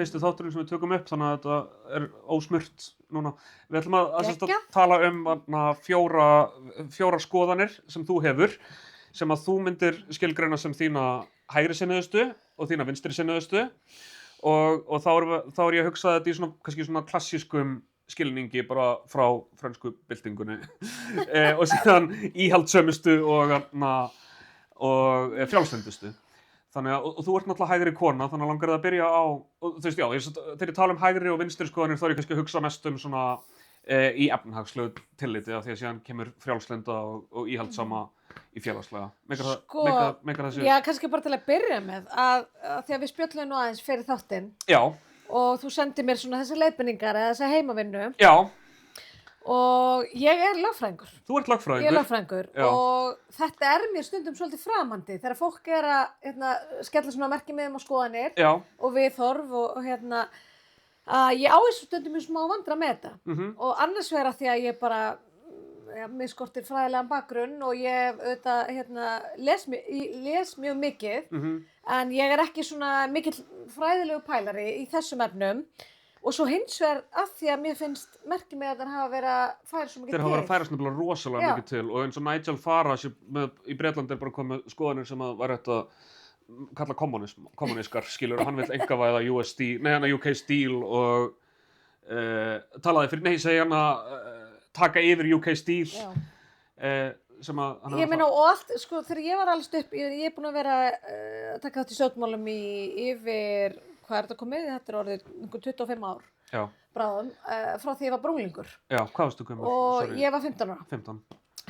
fyrstu þátturinn sem við tökum upp, þannig að þetta ósmurt núna. Við ætlum Geggjað. tala fjórar skoðanir sem þú hefur, sem að þú myndir skilgreina sem þína hægri sinnuðustu og þína vinstri sinnuðustu og þá er ég að hugsa þetta í kannski svona klassískum skilningi bara frá frönsku byltingunni og síðan íhaldssömustu og frjálslyndustu. Þannig að, og þú ert náttúrulega hægri kona, þannig að langar það að byrja á, og þú veist, já, þegar ég tala hægri og vinstri skoðanir þá er ég kannski að hugsa mest svona í efnahagslegu tilliti af því að síðan kemur frjálslynda og íhaldssama í félagslega. Meikar þessi? Já, kannski bara til að byrja með að þegar við spjöllum nú aðeins fyrir þáttinn. Já. Og þú sendir mér svona þessar leiðbeiningar eða þessa heimavinnu. Já. Og ég er lögfræðingur. Þú ert lögfræðingur? Ég er lögfræðingur og þetta er mér stundum svolítið framandi þegar fólk er að skella svona merkimiðum á skoðanir og viðhorf og að ég á þessu stundum mjög smá vandra með þetta og annars vegar því að ég bara mig skortir fræðilegan bakgrunn og ég les mjög mikið en ég er ekki svona mikill fræðilegu pælari í þessum efnum og svo hins vegar af því að mér finnst merkimiðarnir hafa verið að færa svo mikið til. Þeir hafa verið að færa svona rosalega mikið til og eins og Nigel Farage í Bretlandi bara komið skoðanir sem að var hægt að kalla kommunískar, skilur, og hann vill einkavæða UK Steel og talaði fyrir, segja hann að taka yfir UK Steel sem að ég meina og allt, sko, þegar ég var alveg upp ég er búin að vera að taka þátt í stjórnmálum í yfir hvað er þetta komið? Þetta orðið 25 ár bráðum, frá því ég var brunglingur. Já, hvað varstu gömul? Og ég var 15 ára. 15.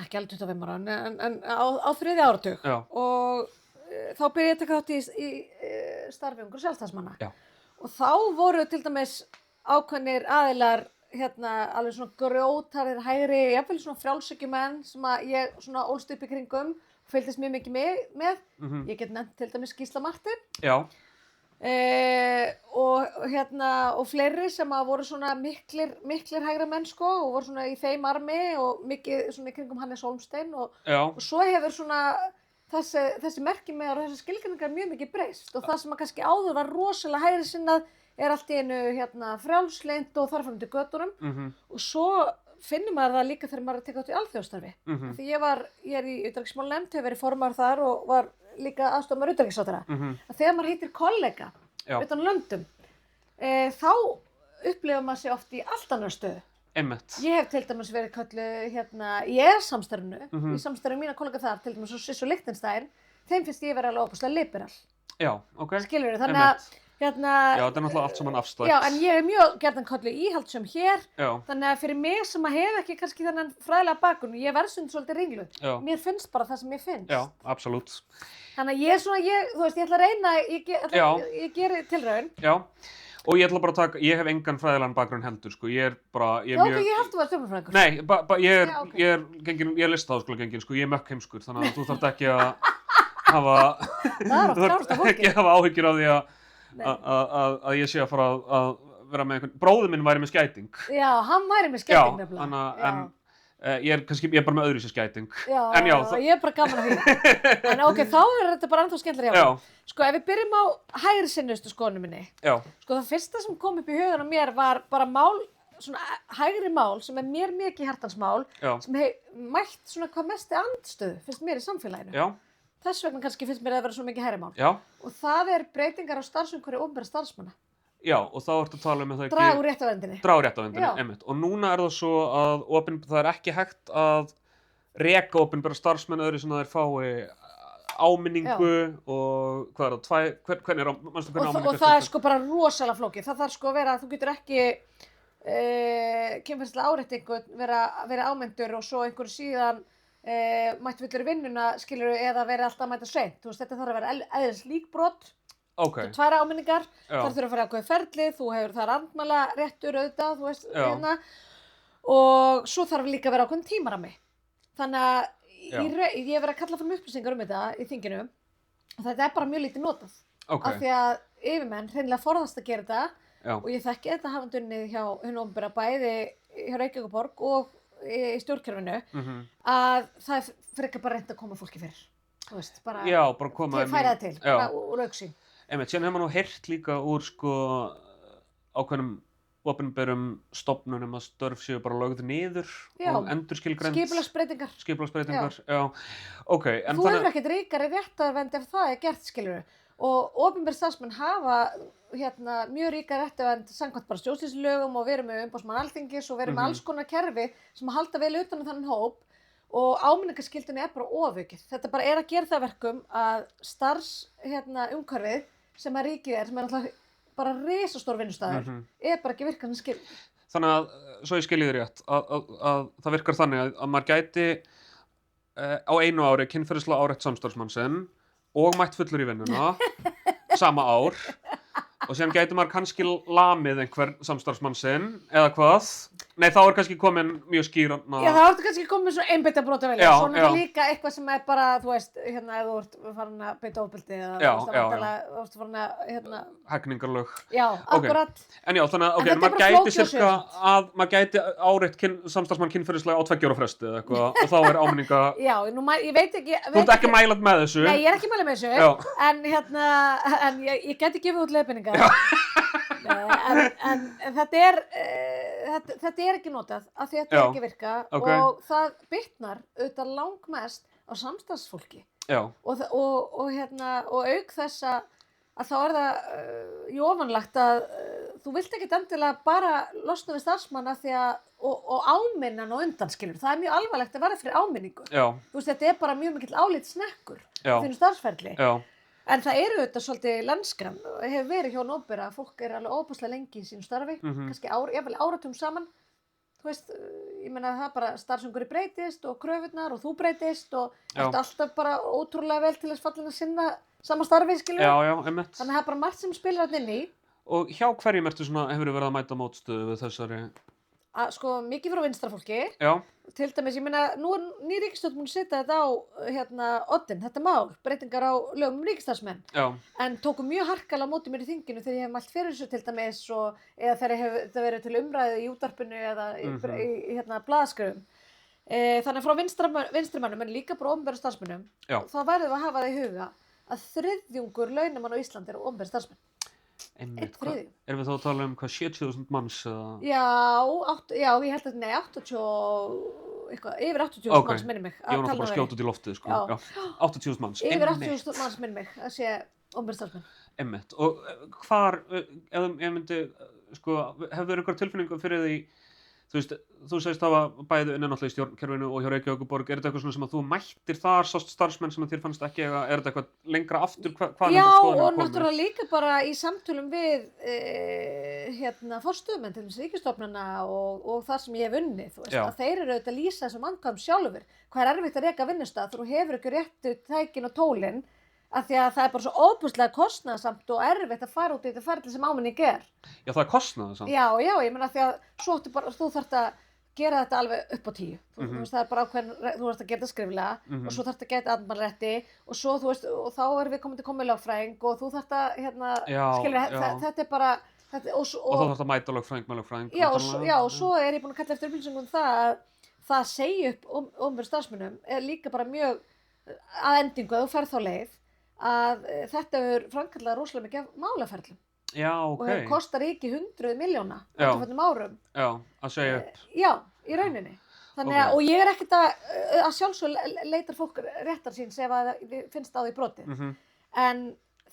Ekki alveg 25 ára, en á þriðja áratug. Já. Og þá byrjaði ég að taka þátt í starfi ungra sjálfstæðismanna. Já. Og þá voru til dæmis ákveðnir aðilar alveg svona grjótarir hægri, jafnvel svona frjálshyggjumenn sem að ég svona ólst upp í kringum og fylgdist mjög mikið með. Ég get nefnt til dæmis Gísla Martein. Já. Og fleiri sem að voru svona miklir hægra menn sko og voru svona í þeim armi og mikið svona í kringum Hannes Hólmstein og svo hefur svona þessi merkimiðar og þessi skilgreiningar mjög mikið breyst og það sem að kannski áður var rosalega hægri sinnað er allt í einu frjálslynt og þar fram til götunum og svo finnur maður það líka þegar maður er að taka átt í alþjóðastarfi því ég er í utanríkismálanefnd, hefur verið formaður þar og var líka aðstofamaður utanríkisráðherra að þegar maður hittir kollega utan löndum þá upplifir maður sig oft í allt annar stöðu. Einmitt. Ég hef til dæmis verið kölluð í EES-samstarfinu, í samstarfi mína kollega þar, til dæmis Sviss og Liechtenstein, þeim finnst ég vera alveg óbúslega liberal. Já, ok. Skilurðu, þannig að já, þetta er náttúrulega allt saman afstætt. Já, en ég er mjög gjarnan kölluð íhaldssöm hér, þannig að fyrir mig sem að hef ekki kannski þennan fræðilega bakgrunn, ég verð svolítið ringluð. Mér finnst bara það sem ég finnst. Já, absolutt. Þannig að þú veist, ég ætla að reyna, ég geri tilraun. Já, og ég ætla bara að taka, ég hef engan fræðilegan bakgrunn heldur, sko, ég ég held þú að stjórnarfræðingur. Nei, ég er listaháskólagenginn, sko, ég er mökkheimskur, þannig að þú þarft ekki að hafa áhyggjur af því að ég sé að fara að vera með einhvern, bróðir minn væri með skæting. Já, hann væri með skæting nefnilega. En ég er bara með öðruvísi skæting. Já, ég er bara gaman að því. En ok, þá er þetta bara ennþá skemmtilega hjá mér. Sko, ef við byrjum á hægri sinnustu skoðunum minni. Já. Sko, það fyrsta sem kom upp í hugan á mér var bara svona hægri mál sem er mér mikið hjartansmál, sem hefur mætt svona hvað mesti andstöðu, finnst mér í samfélaginu. Já. Þess vegna kannski finnst mér að vera svo mikið hægri mál. Já. Og það er breytingar á starfsumhverfi opinberra starfsmanna. Já, og þá ertu að tala um að það Draga úr réttarverndinni, einmitt. Og núna er það svo að það er ekki hægt að reka opinberra starfsmenn öðru sem þeir fái áminningu og hvað er það, hvernig áminningu? Og það er sko bara rosalega flókið. Það þarf sko að vera, þú getur ekki kynferðislega áréttingu vera ámyndur og svo einhverju síðan mætti fullur í vinnuna, skilurðu, eða verið alltaf að mæta seint. Þú veist, þetta þarf að vera eðlislíkbrot. Okay. 2 áminningar, þar þurfa að fara ákveðið ferli, þú hefur þar andmæla réttur auðvitað, þú veist, hérna. Og svo þarf líka að vera ákveðin tímarammi. Þannig að ég hef verið að kalla fram upplýsingar um þetta í þinginu og þetta er bara mjög lítið notað. Af því að yfirmenn hreinlega forðast að gera þetta og ég þekki þetta hafandi unnið hjá hinu opinbera bæði hjá Reykjavíkurborg og í stjórnkerfinu að það er frekar bara reynt að koma fólki fyrir. Þú veist, bara koma færa það til, bara úr augsýn. Einmitt, síðan hefur maður nú heyrt líka úr sko ákveðnum opinberum stofnunum að störf séu bara lögð niður og endurskilgreind. Skipulagsbreytingar, já. Ok, en þú hefur ekkert ríkari réttarvernd ef það gert, skilurðu. Og opinber starfsmenn hafa mjög ríka réttarvernd samkvæmt bara stjórnsýslulögum og við erum með umboðsmann Alþingis og við erum með alls konar kerfi sem halda vel utan þennan hóp og áminningarskyldunni bara ofaukið. Þetta bara að gera það verkum að umhverfið sem að ríkið sem náttúrulega bara risastór vinnustaður, bara ekki virkað sem skil. Þannig að, svo ég skilji þér rétt, að það virkar þannig að maður gæti á einu ári kynferðislega áreitt samstarfsmann sinn og mætt fullur í vinnuna sama ár og síðan gæti maður kannski lamið einhver samstarfsmann sinn eða hvað. Nei, þá kannski komin mjög skýr. Já, þá kannski komin svo einbeita brotavilja. Svona líka eitthvað sem bara, þú veist, ef þú ert farin að beita ofbeldi eða þú ert farin að hegningarlög. Já, akkurat. En já, þannig að maður gæti cirka að maður gæti áreitt samstarfsmann kynferðislega á 2 ára fresti eða eitthvað og þá áminninga. Já, ég veit ekki. Þú ert ekki mælað með þessu. Nei, ég er ekki mælað með þessu. En ég gæti gefið út leiðbeiningar. En þetta ekki notað af því að þetta ekki virka og það bitnar auðvitað langmest á samstarfsfólki og auk þess að þá það ofanlagt að þú vilt ekkert endilega bara losna við starfsmanna því að og áminna hann á undan, skilur. Það mjög alvarlegt að verða fyrir áminningu. Þú veist, þetta bara mjög mikill álitssnekkur á þínu starfsferli. En það auðvitað svolítið lenskan, hefur verið hjá opinbera að fólk alveg óbúslega lengi í sínu starfi, kannski jafnvel áratugum saman. Þú veist, ég meina það bara starfsumhverfið breytist og kröfurnar og þú breytist og ertu alltaf bara ótrúlega vel til þess fallin að sinna sama starfi, skilur. Já, einmitt. Þannig að það bara margt sem spilar þarna inn í. Og hjá hverjum hefur verið að mæta mótstöðu við þessari? Sko, mikið frá vinstra fólki. Já. Til dæmis, ég meina, nú ný ríkisstjórn búin að setja þetta á oddinn, þetta mál, breytingar á lögum ríkisstarfsmenn. Já. En tóku mjög harkalega á móti mér í þinginu þegar ég hef mælt fyrir þessu til dæmis eða þegar þetta verið til umræðu í útvarpinu eða í blaðaskrifum. Þannig frá vinstrimönnum en líka bara opinberum starfsmönnum, þá verðum við að hafa það í huga að 3/4 launamanna á Íslandi eru opinberir starfsmenn. 1/3. Erum við þá að tala um hvað 70.000 manns? Já, ég held að, yfir 80.000 manns minnir mig. Ég var náttúrulega bara að skjóta út í loftið, sko. Já. 80.000 manns. Yfir 80.000 manns minnir mig að sé opinberir starfsmenn. Einmitt. Og hvar, ef myndi, sko, hefur einhver tilfinningu fyrir því, þú veist, þú segist hafa bæði innan náttúrulega í stjórnkerfinu og hjá Reykjavíkurborg, þetta eitthvað svona sem að þú mættir þar, sást starfsmenn sem að þér fannst ekki eiga, þetta eitthvað lengra aftur, hvað Já, og náttúrulega líka bara í samtölum við, forstöðumenn til þess ríkisstofnana og það sem ég hef unnið, þú veist, að þeir eru auðvitað að lýsa þessum ankvæðum sjálfur, hvað erfitt að reka vinnustað þegar þú hefur ekki réttu tækin og tólin, af því að það bara svo óbúslega kostnaðarsamt og erfitt að fara út í þetta ferli sem áminning Já, það kostnaðarsamt? Já, ég meina því að svo þú þarft að gera þetta alveg upp á 10. Þú veist, það bara ákveðin, þú þarft að gera þetta skriflega og svo þarft að geta andmannrétti og svo, þú veist, og þá við komið til lögfræðing og þú þarft að, skilja, þetta bara... Og þá þarft að mæta lögfræðing með lögfræðing. Já, og svo ég búin að kalla eftir upplýsingum það að segja upp opinberum starfsmönnum líka bara mjög að endingu að þú ferð þá leið að þetta hefur framkallað rosalega mikið málaferlum. Já, ok. Og hefur kostað ríkið 100 milljóna á undanförnum árum. Já, að segja upp. Já, í rauninni. Þannig að, og ég ekkert að sjálfsög leitar fólk réttar síns ef að finnst á því brotið. En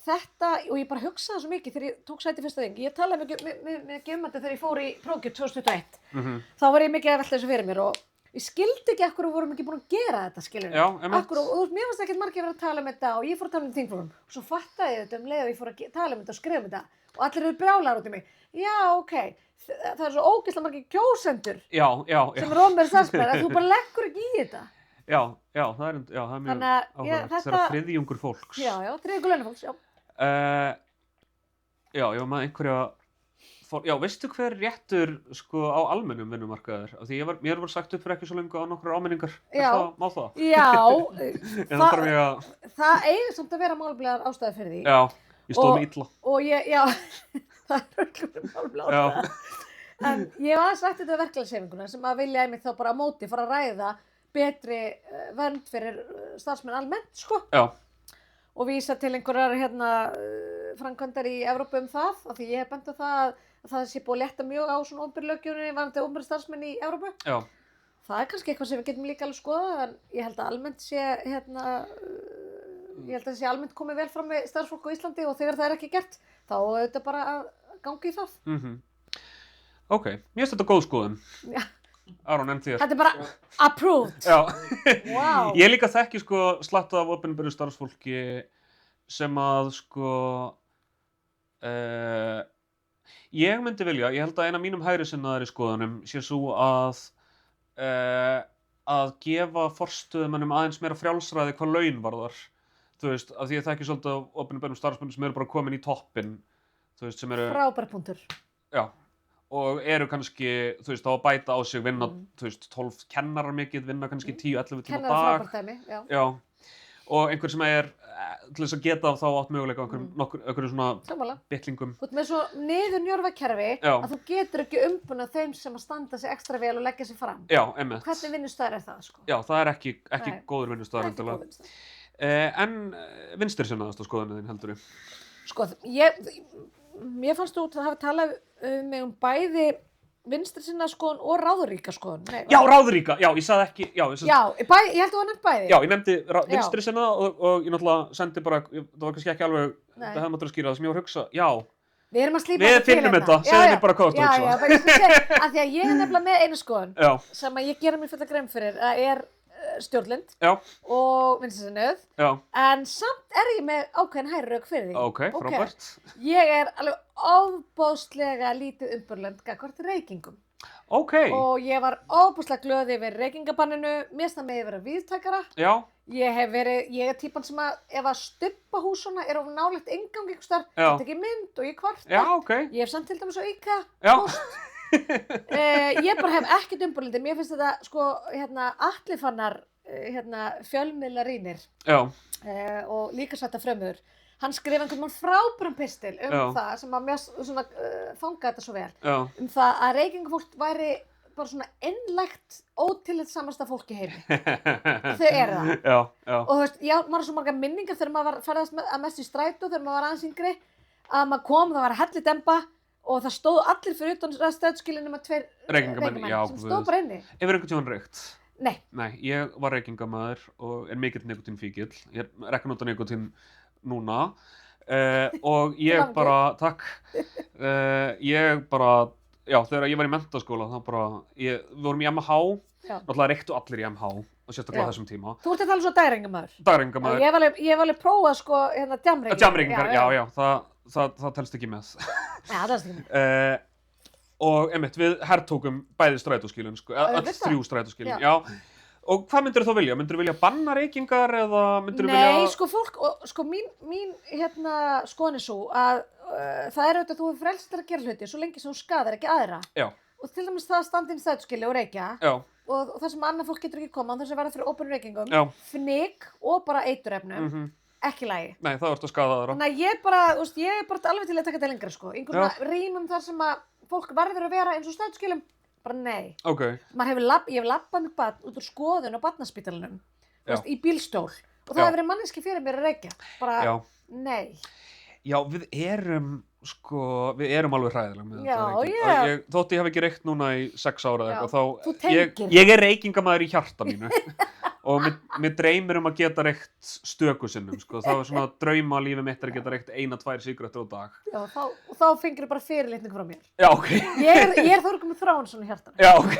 þetta, og ég bara hugsaði svo mikið þegar ég tók sæti fyrsta þing. Ég talaði mikið með gefmandi þegar ég fór í prófkjör 2021. Þá var ég mikið að velta þessu fyrir mér og ég skildi ekki af hverju vorum ekki búin að gera þetta, skilur við. Já, einmitt. Og mér fannst ekkert margir verið að tala um þetta og ég fór að tala um þingflokkum. Og svo fattaði ég þetta leið og ég fór að tala um þetta og skrifa um þetta. Og allir eru brjálaðir út í mig. Já, ok, það er svo ógeðslega margir kjósendur sem eru opinberir starfsmenn að þú bara leggur ekki í þetta. Já, það er mjög áhugavert. Það er þriðjungur fólks. Já, þriðjungur launafólks, já. Já, ég var með einhverja... Já, veistu hver réttur sko á almennum vinnumarkaður? Af því mér var sagt upp fyrir ekki svo lengi á nokkrar áminningar. Má það? Já, það eiga samt að vera málefnalegar ástæður fyrir því. Já, ég stóð mig illa. Og það er öllum málefnalegar ástæður. En ég var sagt þetta verkefnishreyfinguna sem að vilja einmitt þá bara á móti fara að ræða betri vernd fyrir starfsmenn almennt, sko. Já. Og vísa til einhverjar framkvæmdar í Evrópu það, af því ég hef bent á það að það sé búið að létta mjög á svona opinberu löggjöfinni varðandi opinberu starfsmenn í Evrópu. Já. Það er kannski eitthvað sem við getum líka alveg skoðað, en ég held að almennt sé, ég held að það sé almennt komið vel fram með starfsfólk á Íslandi og þegar það er ekki gert, þá er þetta bara að ganga í það. Ok, mér finnst þetta góð skoðun. Já. Aron, en þér? Þetta er bara approved. Já. Wow. Ég líka þekki sko slatta af opinberu starfsfólki sem að sko ég myndi vilja, ég held að eina mínum hægri sinnaðari skoðunum sé svo að gefa forstöðumönnum aðeins meira frjálsræði hvað laun varðar. Þú veist, af því að þekki svolítið af opinberum starfsmönnum sem eru bara komin í toppinn, þú veist, sem eru Frábær punktur. Já. Og eru kannski, þú veist, á að bæta á sig vinna, þú veist, 12 kennarar mikið, vinna kannski 10-11 tíma á dag. Kennarar frábært dæmi, já. Já. Og einhver sem er til þess að geta þá átt möguleika á einhverjum svona bitlingum. Þú ert með svo niðurnjörfa kerfi að þú getur ekki umbunað þeim sem að standa sig ekstra vel og leggja sig fram. Já, einmitt. Hvernig vinnustaður er það, sko? Já, það er ekki góður vinnustaður endilega. En vinstri sinnaðasta skoðunin þín, heldurðu? Sko, mér fannst þú að hafa talað mig bæði vinstri sinnaða skoðun og ráðuríka skoðun. Já, ráðuríka, já, ég sagði ekki, ég held að þú var nefnt bæði. Já, ég nefndi vinstri sinnaða og ég náttúrulega sendi bara, það var kannski ekki alveg, það hefði mátt að skýra það sem ég var að hugsa, já. Við erum að slípa Við finnum þetta, segðu mér bara hvað þú ert að hugsa. Já, af því að ég er nefnilega með eina skoðun sem að ég gera mér fulla grein fyrir að er stjórnlynd og vinstrisinnuð, en samt er ég með ákveðin hægri rök fyrir því. Ok, frábært. Ég er alveg ofboðslega lítið umburlönd gagnvart reykingum. Ok. Og ég var ofboðslega glöð yfir reykingabanninu, mér finnst það með vera víðtækara. Já. Ég er típan sem að ef að stubbahús svona er of nálægt inngang einhvers staðar, þetta ekki mynd og ég kvarta. Já, ok. Ég hef samt til dæmis á IKEA. Já. Ég bara hef ekkert umburlindi, mér finnst þetta sko Atli Fannar fjölmiðlarínir og líka Sætta frömmuður, hann skrifa einhvern mann frábæran pistil það sem að mér svona fanga þetta svo vel, það að reykingafólk væri bara svona innlægt ótillitsamasta fólk í heimi. Þau eru það. Og þú veist, maður er svo margar minningar þegar maður ferðast að mestu í strætó þegar maður var aðeins yngri, að maður kom, það var hellidemba og það stóð allir fyrir utan strætóskýlinu með 2 reykingamenn sem stóð bara inni. Hefur einhvern tímann reykt? Nei. Nei, ég var reykingamaður og er mikill nikotínfíkill. Ég rekka nota nikotín núna og ég bara, þegar ég var í menntaskóla þá bara, við vorum í MH, náttúrulega reyktu allir í MH og sérstaklega á þessum tíma. Þú ert að tala svo dagreykingamaður? Dagreykingamaður. Ég hef alveg prófað sko djamreykingar. Djamreykingar, já, það telst ekki með. Já, það telst ekki með. Og einmitt, við hertókum bæði strætóskýlun, sko, öll 3 strætóskýlun, já. Og hvað myndir þú þá vilja? Myndir þú vilja banna reykingar eða myndir þú vilja... Nei, sko fólk, sko mín skoðun er svo að það er auðvitað að þú hefur frelst til að gera hluti svo lengi sem þú skadar ekki aðra. Já. Og til dæmis það að standa inn í strætóskýli og reykja. Já. Og það sem annað fólk getur ekki koma án þess að verða fyrir óbeinum reykingum. Já. Fnyk og bara eiturefnum. Ekki lagi. Nei, það ertu að skada aðra. Þannig að ég er bara alveg til að taka þetta lengra, sko. Einhverjum rýmum þar sem að fólk verður að vera eins og strætóskýlum, bara nei. Ok. Ég hef labbað mig út úr skoðun á barnaspítalanum, í bílstól, og það hefur verið manneskja fyrir mér að reykja. Bara, nei. Já, við erum alveg hræðilega með þetta reyking. Þótt ég hef ekki reykt núna í 6 ára eða eitthvað, þá ég er reykingamaður í hjarta mínu. Og mér dreymir að geta reykt stöku sinnum, sko. Það var svona drauma lífið mitt að geta reykt 1-2 sígarettur á dag. Já, og þá fengir bara fyrirlitning frá mér. Já, ok. Ég er Þórgunn Þráinsson í hjartanu. Já, ok.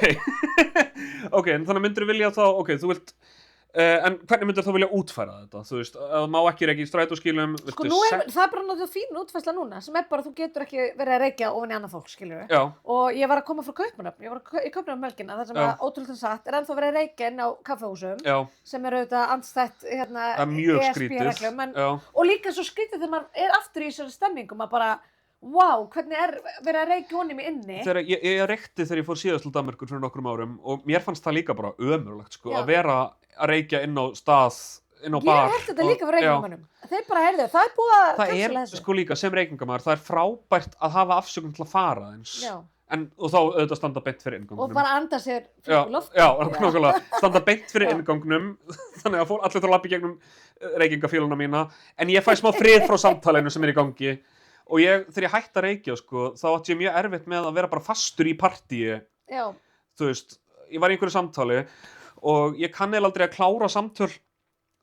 Ok, en þannig myndir þú vilja þá, ok, þú vilt, en hvernig myndir þú vilja útfæra þetta? Þú veist, að það má ekki reykja í strætóskýlum. Sko, það er bara náttúrulega fín útfærsla núna, sem er bara að þú getur ekki verið að reykja ofan í annað fólk, skilur við. Já. Og ég var að koma frá Kaupmannahöfn, ég var í Kaupmannahöfn helgina, þar sem að ótrúlega satt er ennþá verið að reykja inn á kaffehúsum, sem eru auðvitað andstætt ESB-reglum, og líka svo skrítið þegar maður er aftur í þessari stemmingum að bara, wow, hvernig er verið að reykja honum í inni? Ég reykti þegar ég fór síðast til Danmerkur fyrir nokkrum árum og mér fannst það líka bara ömurlegt, sko, að vera að reykja inn á stað, inn á bar. Ég held þetta líka fyrir reykingamönnum. Þeir bara heyrðu, það er búið að cancela þessu. Sko líka, sem reykingamaður, það er frábært að hafa afsökun til að fara eins. Já. Og þá auðvitað standa beint fyrir inngangnum. Og bara anda sér fyrir loft. Já, nákvæmlega. Standa beint fyrir inngangnum, þannig að allir þurfa að labba í gegnum reykingaféluna mína. En ég fæ smá frið frá samtalinu sem er í gangi. Og þegar ég hætti að reykja, sko, þá átti ég mjög erfitt með að vera bara fastur í partíi. Já. Þú veist, ég var í einhverju samtali og ég kann eiginlega aldrei að klára samtöl,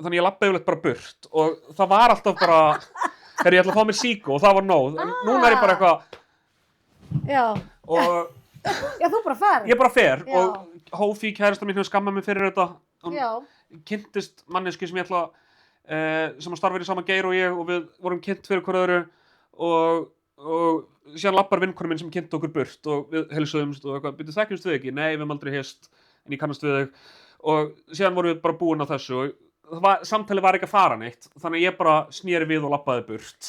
þannig ég labbaði yfirleitt bara burt og það var alltaf bara, þegar ég ætla að fá mér síkó og það var nóg, en núna er ég bara eitthvað, Já. og Já, þú bara fer. ég bara fer Já. og Hófí, kærastan mín, hefur skammað mig fyrir þetta. Hún Já. kynntist manneski sem ég ætla sem að starfa í sama geir og ég og við vorum kynnt fyrir hver öðru og síðan labbar vinkonur minn sem kynnti okkur burt og við heilsuðumst og eitthvað, byrju þekkjumst við ekki? Nei, við höfum aldrei hist, en ég kannast við þig og síðan vorum við bara búin á þessu og samtalið var ekki að fara neitt þannig að ég bara sneri við og labbaði burt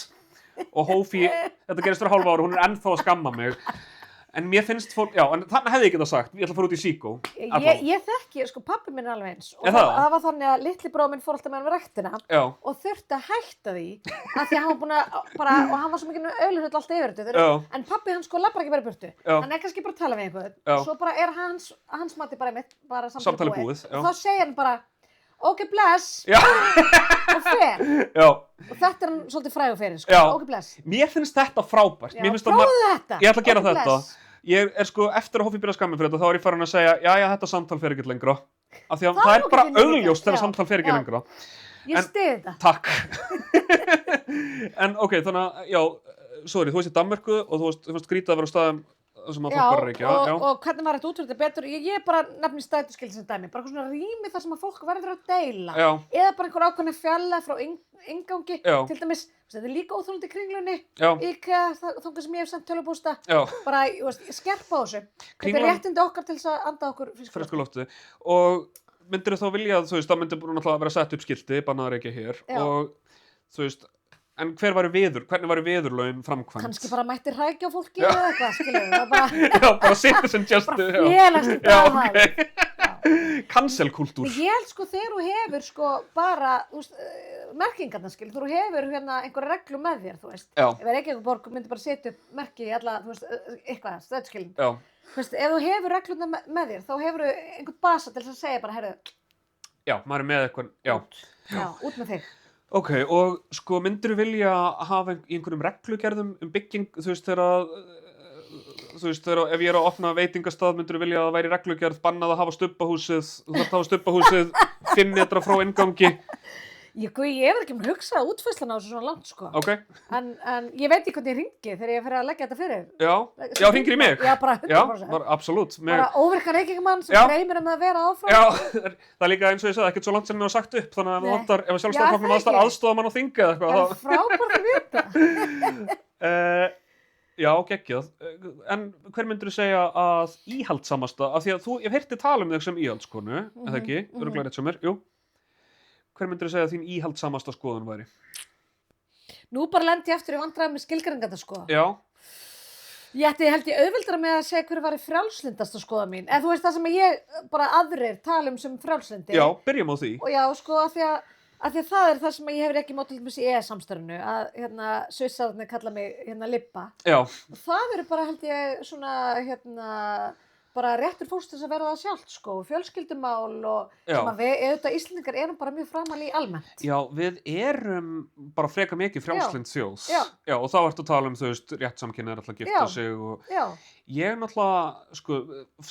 og Hófí, þetta gerist fyrir hálfa ára, hún er ennþá að skamma mig en mér finnst fólk, já, en þannig hefði ég getað sagt ég ætla að fara út í síkó. Ég þekki, sko, pabbi minn er alveg eins og það var þannig að litli bróðir minn fór alltaf með hann við ræktina og þurfti að hætta því af því að hann var búinn að bara, og hann var svo mikið auðlurhull alltaf yfir þetta en pabbi hann sko labbar ekki bara í burtu hann er kannski bara að tala við einhvern svo bara er hans mati bara samtalið búið og þá segir hann bara ok, bless og fer og þetta er hann svolítið frægur fyrir sko. Ok, bless. Mér finnst þetta frábært prófaðu þetta. Ég ætla að gera þetta ég er sko, eftir að Hófí byrja að skamma fyrir þetta þá er ég farin að segja, já, þetta samtal fer ekki lengra af því að það er bara augljóst þegar samtal fer ekki lengra ég styð þetta. Takk en ok, þannig að, já, sorry, þú veist í Danmörku og þú fannst skrítið að vera á staðum sem að fólk bara reykja. Og hvernig var þetta útfyrir betur? Ég bara nefni stætuskil sem dæmi, bara svona rými þar sem að fólk verður að deila. Eða bara einhver ákveðna fjalla frá inngangi. Til dæmis, þetta er líka óþolandi í Kringlunni, IKEA, þangað sem ég hef sendt tölvupósta. Bara, skerpa á þessu. Þetta er réttindi okkar til þess að anda okkur fersku lofti. Og myndirðu þá vilja að, þá myndir náttúrulega vera sett upp skilti, bannað að reykja hér. Og, en hvernig væru viðurlögin framkvæmt? Kannski bara mætti hrækja á fólki eða eitthvað, skiljum við. Já, bara citizen justice. Bara félagslega dagahæð. Cancelkultúr. Ég held sko þegar þú hefur sko bara, merkingarna skiljum, þú hefur hérna einhverja reglu með þér, þú veist. Ef Reykjavíkurborg myndi bara setja upp merki í alla, þú veist, eitthvað, stöðskiljum. Þú veist, ef þú hefur regluna með þér, þá hefur þú einhvern basa til þess að segja bara, heyrðu. Já, maður er með eitthvað, Já, út með þig. Ok, og sko myndirðu vilja hafa í einhverjum reglugerðum bygging, þú veist, þegar ef ég er að opna veitingastað myndirðu vilja að það væri reglugerð bannað að hafa stubbahúsið, þú þarft að hafa stubbahúsið 5 metra frá inngangi. Ég hef ekki með hugsað útfærslan á þessu svona langt, sko. Ok. En ég veit ekki hvernig ég hringi þegar ég fer að leggja þetta fyrir. Já, hringir í mig. Já, bara 100%. Já, bara absolutt. Bara óvirkan Reykjavíkurmann sem dreymir að vera áfram. Já, það er líka eins og ég sagði, ekkert svo langt sem ég hef sagt upp, þannig að við vantar, ef Sjálfstæðisflokknum aðstoða mann á þingi eða eitthvað. Það er frábært að vita. Já, geggjað. En hver myndirðu segja að íhaldsamasta, af því að ég hef heyrti tala um þig sem íhaldskonu, eða ekki, örugglega rétt sem er, jú. Hver myndirðu segja að þín íhaldsamasta skoðun væri? Nú bara lendi ég aftur í vandræðum með skilgreiningarnar, sko. Já. Ég held ég auðveldara með að segja hver væri frjálslyndasta skoðun mín. En þú veist það sem ég bara aðrir tala um sem frjálslyndi. Já, byrjum á því. Og já, sko, af því að það er það sem ég hefur ekki mátt til dæmis í EES-samstarfinu, að Svissararnir kalla mig Libba. Já. Og það eru bara held ég svona bara réttur fólks til þess að vera það sjálft, sko, fjölskyldumál og sem að við, auðvitað Íslendingar erum bara mjög framal í almennt. Já, við erum bara freka mikið frjálslynd þjóð. Já, og þá ertu að tala um, þú veist, rétt samkynhneigðir ætla að gifta sig og ég náttúrulega, sko,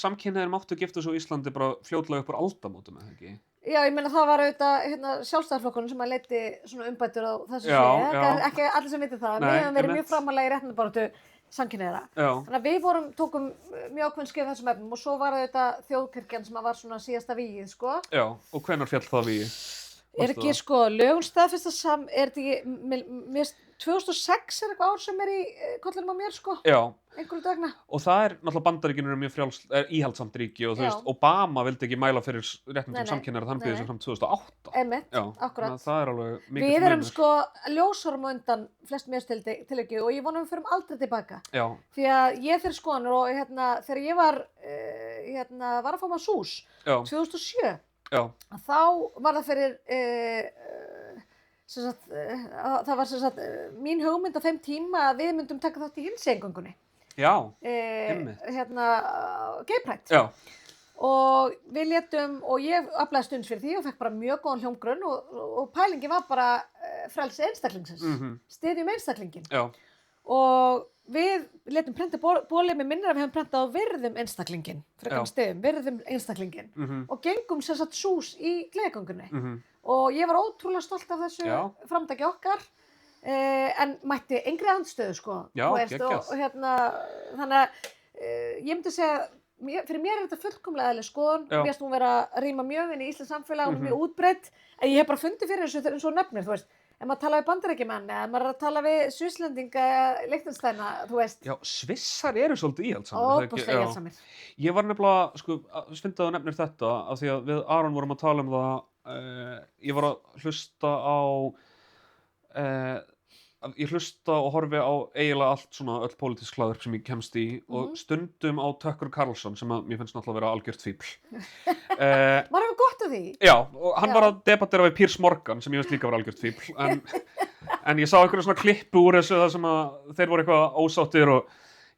samkynhneigðir máttu gifta sig á Íslandi bara fljótlega upp úr aldamótum, eða ekki? Já, ég meina það var auðvitað Sjálfstæðisflokkurinn sem að leiddi svona umbætur á þessu sviði, ekki allir sem viti það, við höfum verið mjög framalega í réttindabaráttu samkynhneigðra. Þannig að við tókum mjög ákveðin skref þessum efnum og svo var auðvitað þjóðkirkjan sem var svona síðasta vígið, sko. Já, og hvenær féll það vígi? Er ekki, sko, lögum staðfesta er þetta ekki, 2006 er eitthvað ár sem er í kollinum á mér, sko. Já. Einhverju dagna. Og það er náttúrulega Bandaríkin eru mjög íhaldsamt ríki og þú veist, Obama vildi ekki mæla fyrir réttindum samkynhneigðra, hann byggði sig fram 2008. Einmitt, akkurat. Það er alveg mikið við erum sko ljósárum á undan flestum tilviki og ég vona við förum aldrei tilbaka. Já. Því að ég þeirri skoðanir og þegar ég var að fá maður SÚS 2007, þá var það fyrir það var sem sagt mín hugmynd á þeim tíma að við myndum taka þátt í hinsegengöngunni. Já, Gay Pride. Já. Og við létum, og ég aflaði stunds fyrir því og fekk bara mjög góðan hljómgrunn og pælingi var bara frelsi einstaklingsins, styðjum einstaklingin. Já. og við letum prenta bólið með minnir að við höfum prentað á virðum einstaklingin, frekar stegum, virðum einstaklingin og gengum sem sagt sús í gleðigöngunni og ég var ótrúlega stolt af þessu framtaki okkar en mætti engri andstöðu sko. Já, og þannig að ég myndi segja fyrir mér þetta fullkomlega eðlileg skoðun, mér finnst hún vera að rýma mjög inn í íslenskt samfélag og mjög útbreidd en ég hef bara fundið fyrir þessu eins og nefnir, þú veist ef maður tala við Bandaríkjamenn eða maður að tala við Svisslendinga eða Liechtensteina, þú veist. Já, Svissar eru svolítið íhaldsamir. Óbúslega íhaldsamir. Ég var nefnilega, sko, fyndið að nefnir þetta af því að við Aron vorum að tala um það, ég var að hlusta á, ég hlusta og horfi á eiginlega allt svona öll pólitísk hlaðvörp sem ég kemst í og stundum á Tucker Carlson sem að mér finnst náttúrulega að vera algjört fíbl. Maður hefur gott af því. Já, og hann var að debattera við Piers Morgan sem ég finnst líka að vera algjört fíbl en ég sá einhverju svona klippu úr þessu það sem að þeir voru eitthvað ósáttir og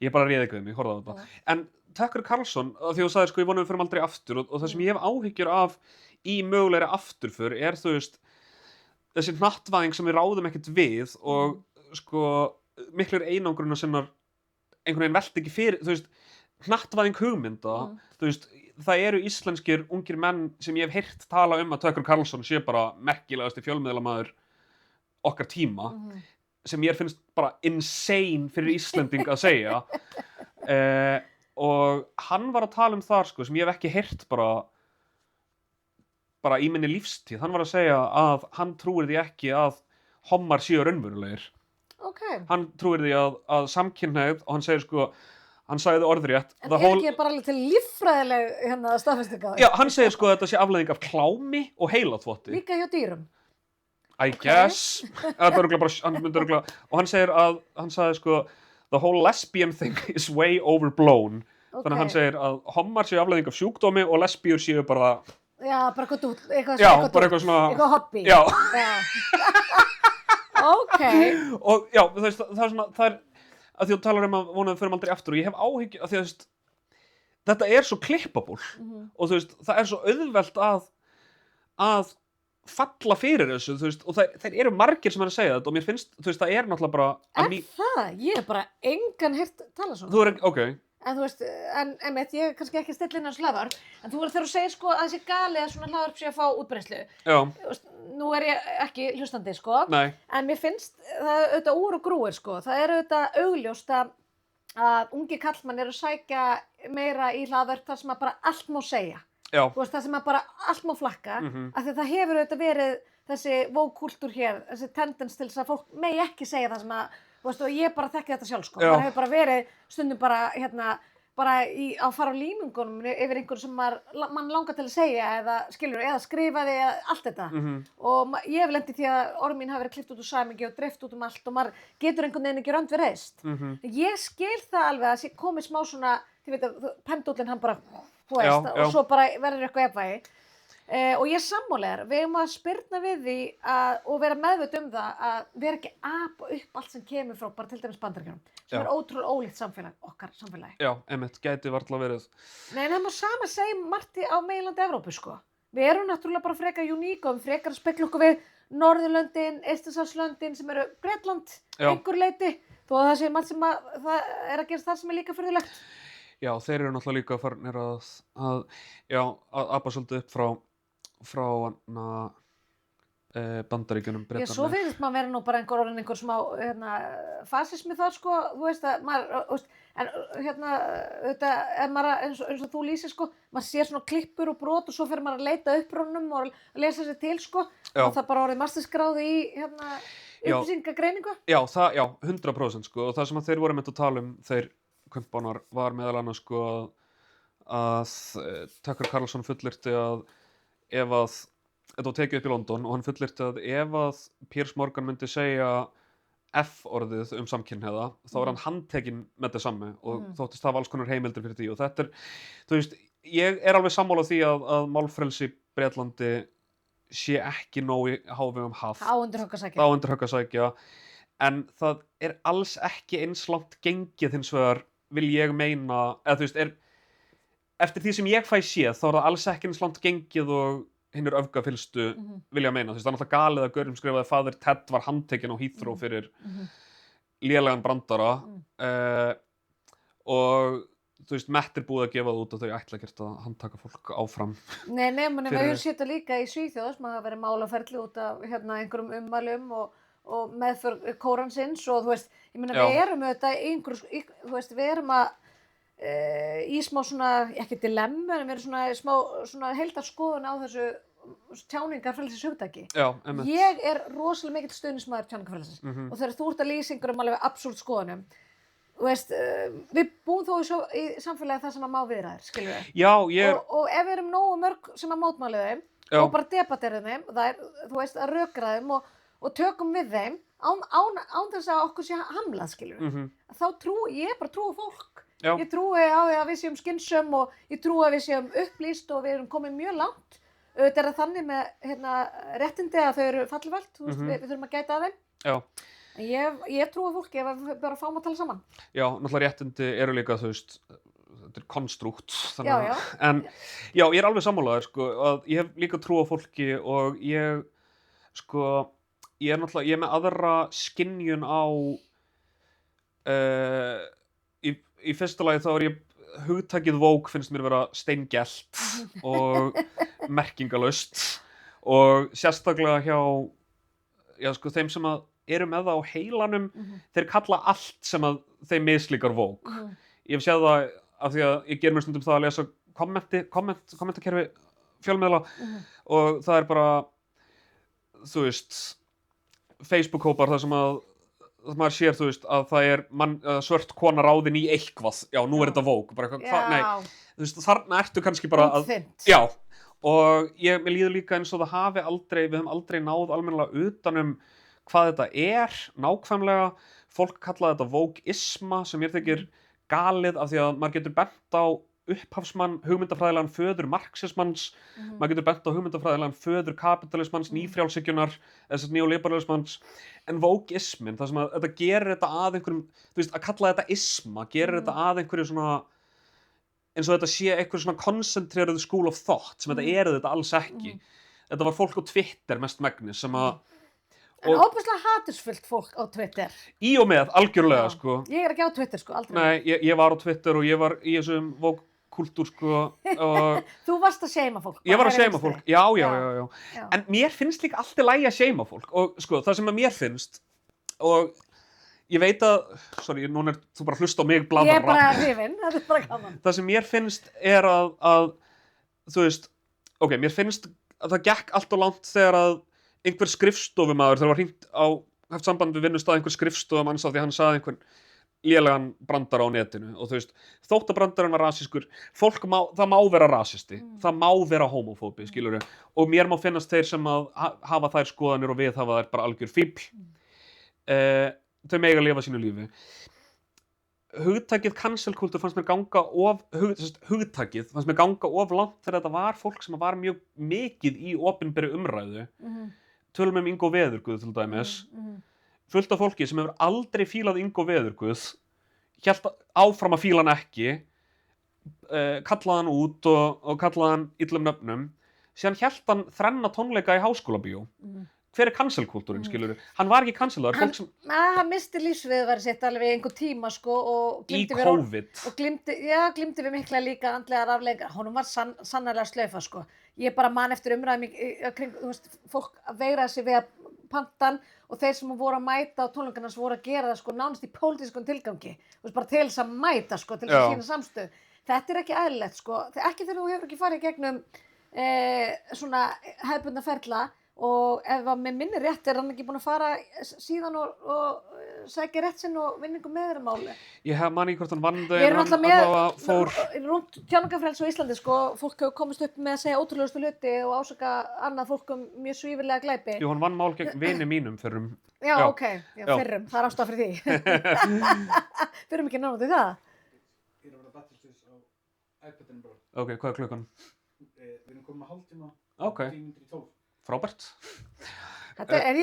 ég bara réði ekki við mig, horfði á þetta. En Tucker Carlson, því þú sagði sko ég vonum við förum aldrei aftur og það sem ég hef áhyggjur af í mögulegri afturför þú veist þessi hnattvæðing sem við ráðum ekkert við og sko miklir einangruna sinnar einhvern veginn velti ekki fyrir, þú veist, hnattvæðing hugmynda, þú veist, það eru íslenskir ungir menn sem ég hef heyrt tala um að Tucker Carlson sé bara merkilegasti fjölmiðlamaður okkar tíma, sem ég finnst bara insane fyrir Íslending að segja og hann var að tala um þar sko sem ég hef ekki heyrt bara í minni lífstíð, hann var að segja að hann trúir því ekki að hommar séu raunverulegir. Hann trúir því að samkynhneigð og hann segir sko, hann sagði orðrétt. En ekki bara alveg til líffræðileg staðfestinga? Já, hann segir sko að þetta sé afleiðing af klámi og heilaþvotti. Líka hjá dýrum? I guess. Og hann segir að, hann sagði sko, the whole lesbian thing is way overblown. Þannig að hann segir að hommar séu afleiðing af sjúkdómi og lesbíur séu bara já, bara eitthvað dúll, eitthvað svona eitthvað hobby. Já. Og já, þú veist, það er svona, það er að því þú talar um að vonum við förum aldrei aftur og ég hef áhyggjur að því að þú veist, þetta er svo klippable og þú veist, það er svo auðvelt að falla fyrir þessu, þú veist, og þeir eru margir sem er að segja þetta og mér finnst, þú veist, það er náttúrulega bara það? Ég hef bara engan heyrt tala svona. Þú er ok. En þú veist, einmitt, ég er kannski ekki stilla inn á hlaðvarp, en þegar þú segir sko að þessi gali að svona hlaðvarp sé að fá útbreiðslu. Já. Nú er ég ekki hlustandi sko, Nei. En mér finnst það auðvitað úr og grúir sko, það er auðvitað augljóst að ungi kallmenn eru að sækja meira í hlaðvarp þar sem að bara allt má segja. Já. Þú veist, það sem að bara allt má flakka, af því það hefur auðvitað verið þessi woke-kúltúr hér, þessi tendens til þess að fólk megi ekki segja það sem að þú veist, og ég bara þekki þetta sjálf sko. Það hefur bara verið stundum bara bara á fara á límingunum yfir einhverju sem mann langar til að segja eða skilur, eða skrifaði eða allt þetta og ég hef lent í því að orð mín hafi verið klippt út úr samingi og dreift út um allt og maður getur einhvern veginn ekki rönd við reist. Ég skil það alveg að það komi smá svona, þið veit að pendúllinn hann bara, þú veist, og svo bara verður eitthvað jafnvægi. Og ég er sammálegar, við eigum að spyrna við því og vera meðvituð um það að vera ekki apa upp allt sem kemur frá bara til dæmis Bandaríkjunum sem er ótrúlega ólíkt okkar samfélagi. Já, einmitt, gæti varla verið. Nei, en það má sama segja margt á meginlandi Evrópu sko. Við erum náttúrulega bara frekar uník og frekar að spekla okkur við Norðurlöndin, Eystrasaltslöndin sem eru Bretland, einhver leiti, þó að það sé margt sem það er að gerast þar sem er líka furðulegt. Já, þeir eru náttúrulega líka farnir að apa svolítið upp frá Bandaríkjunum, Bretlandi. Já, svo finnst maður vera nú bara einhver smá fasismi þar sko, þú veist að maður, en auðvitað, ef maður, eins og þú lýsir sko, maður sér svona klippur og brot og svo fer maður að leita upprúnum og lesa sér til sko, og það bara orðið mastersgráði í upplýsingagreiningu. Já, 100% sko, og það sem að þeir voru með að tala um, þeir kumpánar, var meðal annars sko að Tucker Carlson fullyrti að ef að þetta var tekið upp í London og hann fullyrti að ef að Piers Morgan myndi segja F-orðið samkynhneigða þá er hann handtekinn með það sami og þóttist hafa alls konar heimildir fyrir því og þetta er, þú veist, ég er alveg sammála því að málfrelsi Bretlandi sé ekki nóg í hávegum haft. Á undir högg að sækja. En það er alls ekki eins langt gengið hins vegar vil ég meina, eða þú veist, eftir því sem ég fæ séð þá er það alls ekki eins langt gengið og hinnir öfgafylstu vilja meina. Þú veist, það er náttúrulega galið að gaurinn skrifaði Father Ted var handtekinn á Heathrow fyrir lélegan brandara og þú veist, Mett búið að gefa það út og þau ætla ekkert að handtaka fólk áfram. Nei, menn við höfum séð líka í Svíþjóð sem hafa verið málaferli út af einhverjum ummælum og meðferð kóransins og þú veist, ég meina við erum auðvitað í einhverju, þú veist, við erum í smá svona, ekki dilemmu, en við erum svona heildarskoðun á þessu tjáningarfrelsishugtaki. Ég rosalega mikill stuðningsmaður tjáningarfrelsis og þegar þú ert að lýsa einhverjum alveg absúrt skoðunum, þú veist, við búum þó í samfélagi það sem að má viðræðir, skilur við. Já, og ef við erum nógu mörg sem að mótmæla þeim og bara debatera þeim, þú veist, að rökra þeim og tökum við þeim án þess að okkur sé hamlað, skilur við. Þá ég bara trúi fólk. Ég trúi á því að við séum skynsöm og ég trúi að við séum upplýst og við erum komið mjög langt. Auðvitað er það þannig með réttindi að þau eru fallivöld, þú veist, við þurfum að gæta að þeim. Já. Ég trúi fólki ef við bara fáum að tala saman. Já, náttúrulega réttindi eru líka, þú veist, þetta konstrúkt. Já. En já, ég alveg sammálaður, sko, að ég hef líka trú á fólki og ég er með aðra skynjun á, í fyrsta lagi þá ég hugtakið woke finnst mér vera steingelt og merkingarlaust og sérstaklega hjá þeim sem eru með það á heilanum, þeir kalla allt sem að þeim mislíkar woke. Ég hef séð það af því að ég ger mér stundum það að lesa kommentakerfi fjölmiðla og það er bara, þú veist, Facebook-hópar þar sem að maður sér, þú veist, að það er svört kona ráðin í eitthvað, já, nú er þetta woke, bara eitthvað, nei, þú veist, þarna ertu kannski bara já, og mér líður líka eins og við höfum aldrei náð almennilega utanum hvað þetta er, nákvæmlega, fólk kalla þetta wokeisma sem ég þykir galið af því að maður getur bent á upphafsmann, hugmyndafræðilegan föður marxismans, maður getur bent á hugmyndafræðilegan föður kapitalismans, nýfrjálshyggjunar, þess að neoliberalismans, en wokeismin, það sem að þetta gerir þetta að einhverjum, þú veist, að kalla þetta isma, gerir þetta að einhverju svona, eins og þetta sé einhver svona concentrated school of thought, sem þetta alls ekki. Þetta var fólk á Twitter mest megnis sem að En óbærslega hatursfullt fólk á Twitter. Í og með, algjörlega, sko. Ég er ekki á Twitter, sko, aldrei. Nei, ég var á Twitter og ég var í þessum woke-kultúr, sko. Þú varst að shama fólk. Ég var að shama fólk, já. En mér finnst líka allt í lagi að shama fólk. Og sko, það sem að mér finnst, og ég veit að, sorry, núna þú bara hlusta á mig bladra. Ég er bara hrifin, þetta er bara gaman. Það sem mér finnst er að þú veist, ok, mér finnst að það gekk allt og langt þegar að einhver skrifstofumaður, þegar var hringt haft samband við vinnustað einhver skrifstofumanns af því að hann sagði einhvern lélegan brandara á netinu og þú veist, þótt að brandarinn var rasískur, það má vera rasisti, það má vera homófóbi, skilurðu, og mér má finnast þeir sem að hafa þær skoðanir og viðhafa þær bara algjör fíbl, þau mega lifa sínu lífi. Hugtakið cancelkultúr fannst mér ganga hugtakið fannst mér ganga of langt þegar þetta var fólk sem var mjög mikið í opinberri umræðu. Tölum Ingo Veðurguð til dæmis, fullt af fólki sem hefur aldrei fílað Ingo Veðurguð, hélt áfram að fíla hann ekki, kallaði hann út og kallaði hann illum nöfnum, síðan hélt hann þrenna tónleika í háskólabíó. Hver er cancelkultúrin, skilurðu? Hann var ekki cancelaður. Hann misti lífsviðurværi sitt alveg einhver tíma, sko, og í COVID. Og glímdi við mikla líka andlegar afleiðingar. Honum var sannarlega slaufa, sko. Ég bara man eftir umræðum kring, þú veist, fólk veigraði sig við að panta hann og þeir sem voru að mæta á tónleikarnas voru að gera það, sko, nánast í pólitískum tilgangi. Þú veist, bara til þess að mæta, sko, til þess að sýna samstöðu. Þetta er ekki eðlilegt, sko. Ekki þegar þú hefur ekki farið í gegnum svona hefðbundna ferla. Og ef að með minni rétt er hann ekki búinn að fara síðan og sækja rétt sinn og vinningu með þeirra máli. Ég hef manni hvort hann vann þau en hann allavega fór rúmt tjáningarfrelsi á Íslandi, sko, fólk hefur komist upp með að segja ótrúlegustu hluti og ásaka annað fólk mjög svívirlega glæpi. Jú, hann vann mál gegn vini mínum fyrrum. Já, ok, fyrrum, það er ástæða fyrir því. Fyrrum ekki náttúrulega til það. Ég er að vera batterislis á iPadinu bara. Ok, hvað er klukkan? Við erum komin að hálftíma. Ok. 10:12. Frábært. Þetta er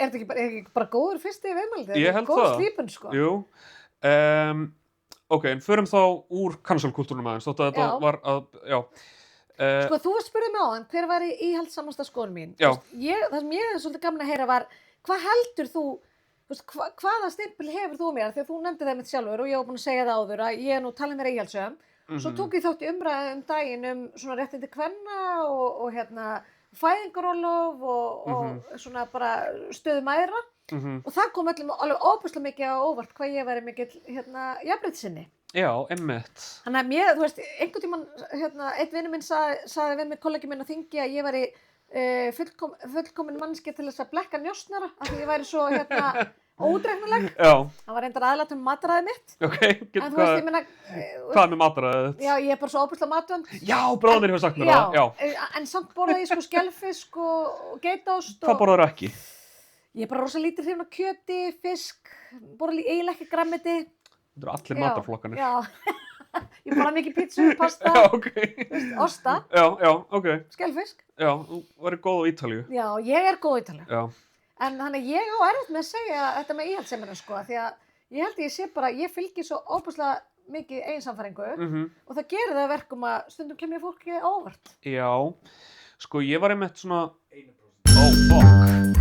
ekki bara góður fyrsti viðmældi? Ég held það. Góð slípun, sko. Jú. Ok, en förum þá úr cancelkultúrnum aðeins, þótt að þetta var að, Sko, þú spurðið mig á hann, hver var íhaldsamasta skoðun mín? Já. Það sem ég er svolítið gaman að heyra var, hvað heldur þú þú veist, hvaða stimpil hefur þú mér? Þegar þú nefndi það mitt sjálfur og ég var búin að segja það áður að ég er nú talin mér íhjálpsöm. Svo tók ég þátt í umræðu daginn svona réttindi kvenna og fæðingarorlof og svona bara stöðu mæðra. Og það kom öllum alveg óbúslega mikið á óvart hvað ég væri mikill jafnréttissinni. Já, einmitt. Þannig að mér, þú veist, einhvern tímann, einn vinur minn sagði við mig kollegi minn á þingi að ég væri fullkomin mannski til þess að blekka njósnara af því ég væri svo ódreiknuleg. Já. Það var reyndar aðallega mataræðið mitt. Ok, en þú veist, ég meina... Hvað með mataræðið þitt? Já, ég er bara svo óbúslega matvönd. Já, bróðir hefur sagt mér það. Já, en samt borðaði ég sko skelfisk og geitaost og... Hvað borðar ekki? Ég er bara rosa lítið hrifin af kjöti, fisk, borða eiginlega ekki grænmeti. Þetta eru allir matarflokkanir. Já. Ég borða mikið pizzu, pasta, Já, ok. osta, Já, ok. skelfisk. Já, þú væri góð á Ítalíu. Já, ég er góð á Ítalíu. Já. En þannig ég á erfitt með að segja þetta með íhaldssemina sko, því að ég held ég sé bara, ég fylgi svo óbúslega mikið eiginsamfæringu og það gerir það að verkum að stundum kemur fólki á óvart. Já, sko ég var einmitt svona... 1%. Oh, fuck.